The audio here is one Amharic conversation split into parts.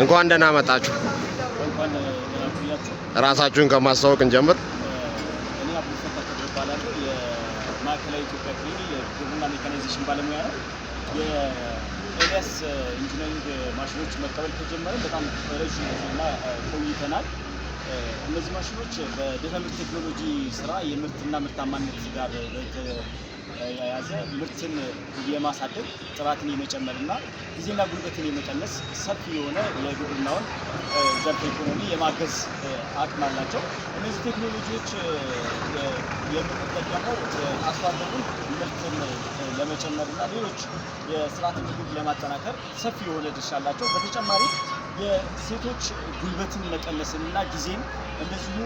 እንኳን ደህና መጣችሁ። ራሳችሁን ከማስተዋወቅ እንጀምር። እኔ አብዱ ፈታህ እባላለሁ። የማዕከላዊ ኢትዮጵያ ክልል የግብርና ሜካናይዜሽን ባለሙያ ነው። የኤልያስ ኢንጂነሪንግ ማሽኖች መቀበል ከጀመረ በጣም ረጅም ጊዜና ቆይተናል። እነዚህ ማሽኖች በድህረ ምርት ቴክኖሎጂ ስራ የምርትና ምርታማነት ጋር የያዘ ምርትን የማሳደግ ጥራትን የመጨመርና ጊዜና ጉልበትን የመቀነስ ሰፊ የሆነ የግብርናውን ዘርፍ ኢኮኖሚ የማገዝ አቅም አላቸው። እነዚህ ቴክኖሎጂዎች የምንጠቀመው አርሶ አደሩን ምርትን ለመጨመርና ሌሎች የስርዓተ ምግብ ለማጠናከር ሰፊ የሆነ ድርሻ አላቸው። በተጨማሪ የሴቶች ጉልበትን መቀነስንና ጊዜን እንደዚሁ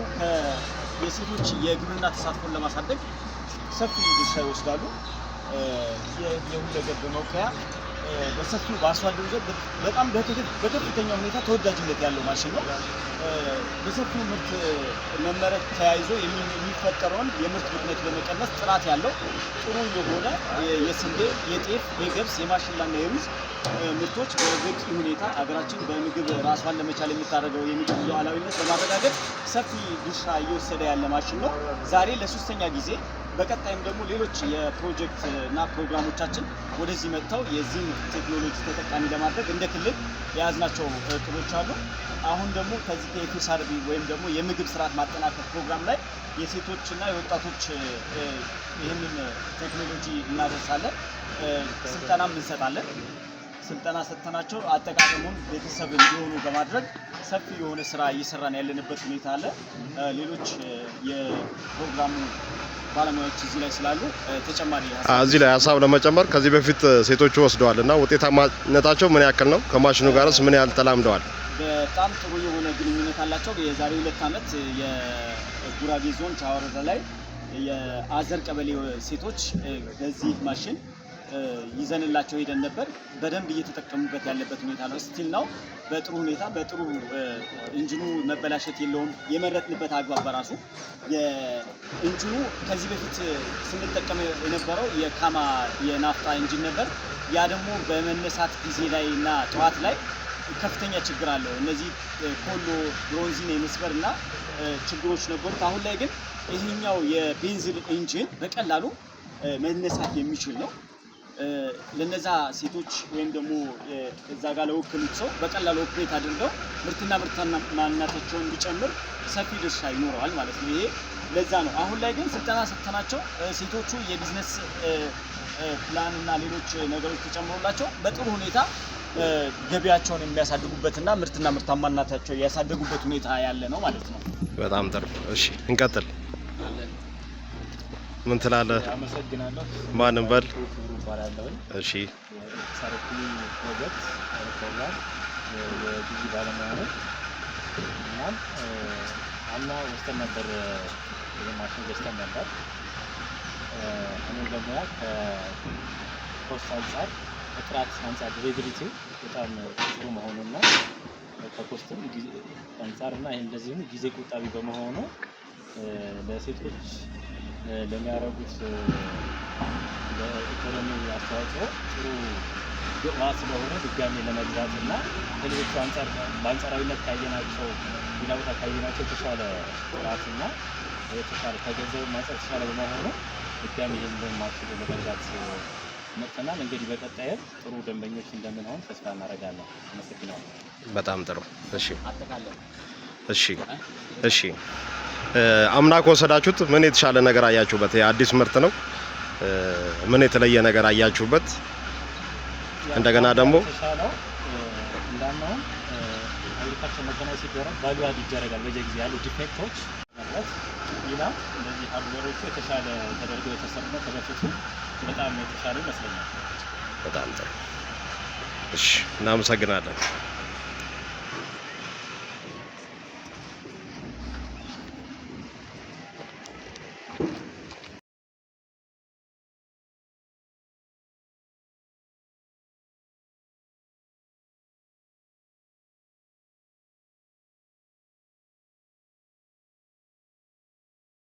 የሴቶች የግብርና ተሳትፎን ለማሳደግ ሰፊ ድርሻ ይወስዳሉ። የሁለገብ መወከያ በሰፊው በአርሶ አደሩ ዘንድ በጣም በከፍተኛ ሁኔታ ተወዳጅነት ያለው ማሽን ነው። በሰፊው ምርት መመረት ተያይዞ የሚፈጠረውን የምርት ብክነት በመቀነስ ጥራት ያለው ጥሩ የሆነ የስንዴ፣ የጤፍ፣ የገብስ፣ የማሽላና የሩዝ ምርቶች በበቂ ሁኔታ ሀገራችን በምግብ ራሷን ለመቻል የምታደርገው የምግብ ሉዓላዊነት በማረጋገጥ ሰፊ ድርሻ እየወሰደ ያለ ማሽን ነው። ዛሬ ለሶስተኛ ጊዜ በቀጣይም ደግሞ ሌሎች የፕሮጀክት እና ፕሮግራሞቻችን ወደዚህ መጥተው የዚህን ቴክኖሎጂ ተጠቃሚ ለማድረግ እንደ ክልል የያዝናቸው እቅዶች አሉ። አሁን ደግሞ ከዚህ ከኤፍኤስአርቢ ወይም ደግሞ የምግብ ስርዓት ማጠናከር ፕሮግራም ላይ የሴቶችና የወጣቶች ይህንን ቴክኖሎጂ እናደርሳለን። ስልጠናም እንሰጣለን። ስልጠና ሰጥተናቸው አጠቃቀሙን ቤተሰብ እንዲሆኑ በማድረግ ሰፊ የሆነ ስራ እየሰራን ያለንበት ሁኔታ አለ። ሌሎች የፕሮግራሙ ባለሙያዎች እዚህ ላይ ስላሉ ተጨማሪ እዚህ ላይ ሀሳብ ለመጨመር ከዚህ በፊት ሴቶቹ ወስደዋልና ውጤታማነታቸው ምን ያክል ነው? ከማሽኑ ጋርስ ምን ያህል ተላምደዋል? በጣም ጥሩ የሆነ ግንኙነት አላቸው። የዛሬ 2 ዓመት የጉራጌ ዞን ቻዋ ወረዳ ላይ የአዘር ቀበሌ ሴቶች በዚህ ማሽን ይዘንላቸው ሄደን ነበር። በደንብ እየተጠቀሙበት ያለበት ሁኔታ ነው። ስቲል ነው በጥሩ ሁኔታ በጥሩ ኢንጂኑ መበላሸት የለውም። የመረጥንበት አግባብ በራሱ የኢንጂኑ ከዚህ በፊት ስንጠቀም የነበረው የካማ የናፍጣ ኢንጂን ነበር። ያ ደግሞ በመነሳት ጊዜ ላይ እና ጠዋት ላይ ከፍተኛ ችግር አለው። እነዚህ ኮሎ ብሮንዚን የመስበር እና ችግሮች ነበሩት። አሁን ላይ ግን ይሄኛው የቤንዚን ኢንጂን በቀላሉ መነሳት የሚችል ነው። ለነዛ ሴቶች ወይም ደግሞ እዛ ጋር ለወከሉት ሰው በቀላሉ ኦፕሬት አድርገው ምርትና ምርታማነታቸውን እንዲጨምር ሰፊ ድርሻ ይኖረዋል ማለት ነው። ይሄ ለዛ ነው። አሁን ላይ ግን ስልጠና ሰጥተናቸው ሴቶቹ የቢዝነስ ፕላን እና ሌሎች ነገሮች ተጨምሮላቸው በጥሩ ሁኔታ ገቢያቸውን የሚያሳድጉበትና ምርትና ምርታማነታቸውን ያሳደጉበት ሁኔታ ያለ ነው ማለት ነው። በጣም ጥሩ። እሺ እንቀጥል። ምን ትላለህ? አመሰግናለሁ። ማንም በል ባላለው እሺ ሳርኩ ፕሮጀክት ፕሮግራም የዲጂ ባለሙያ ነው። እናም አምና ወስተን ነበር የማሽን ገዝተን ነበር። እኔ ደግሞ ከኮስት አንጻር ከጥራት አንጻር ዲሊቨሪቲ በጣም ጥሩ መሆኑና ከኮስትም አንጻርና ይሄ እንደዚህም ጊዜ ቆጣቢ በመሆኑ ለሴቶች ለሚያደርጉት ለኢኮኖሚ አስተዋጽኦ ጥሩ ግብዓት ስለሆነ ድጋሜ ለመግዛት እና ከሌሎቹ አንጻር በአንጻራዊነት ካየናቸው ሌላ ቦታ ካየናቸው የተሻለ ጥራትና የተሻለ ከገንዘብ አንጻር የተሻለ በመሆኑ ድጋሜ ይህንን ማሽን ለመግዛት መጥተናል። እንግዲህ በቀጣይም ጥሩ ደንበኞች እንደምንሆን ተስፋ እናደርጋለን። አመሰግናለሁ። በጣም ጥሩ። እሺ አጠቃላይ እሺ አምና ከወሰዳችሁት ምን የተሻለ ነገር አያችሁበት? የአዲስ ምርት ነው። ምን የተለየ ነገር አያችሁበት? እንደገና ደግሞ ተሻለው እንዳናው አግሪካልቸር መገናኘት ሲደረግ ቫልዩ አድ ይደረጋል። በየጊዜው ያሉ ዲፌክቶች ማለት ሌላ እንደዚህ ሃርድዌሮቹ የተሻለ ተደርገው የተሰሩና ከበፊቱ በጣም የተሻለ ይመስለኛል። በጣም ጥሩ። እሺ እናመሰግናለን።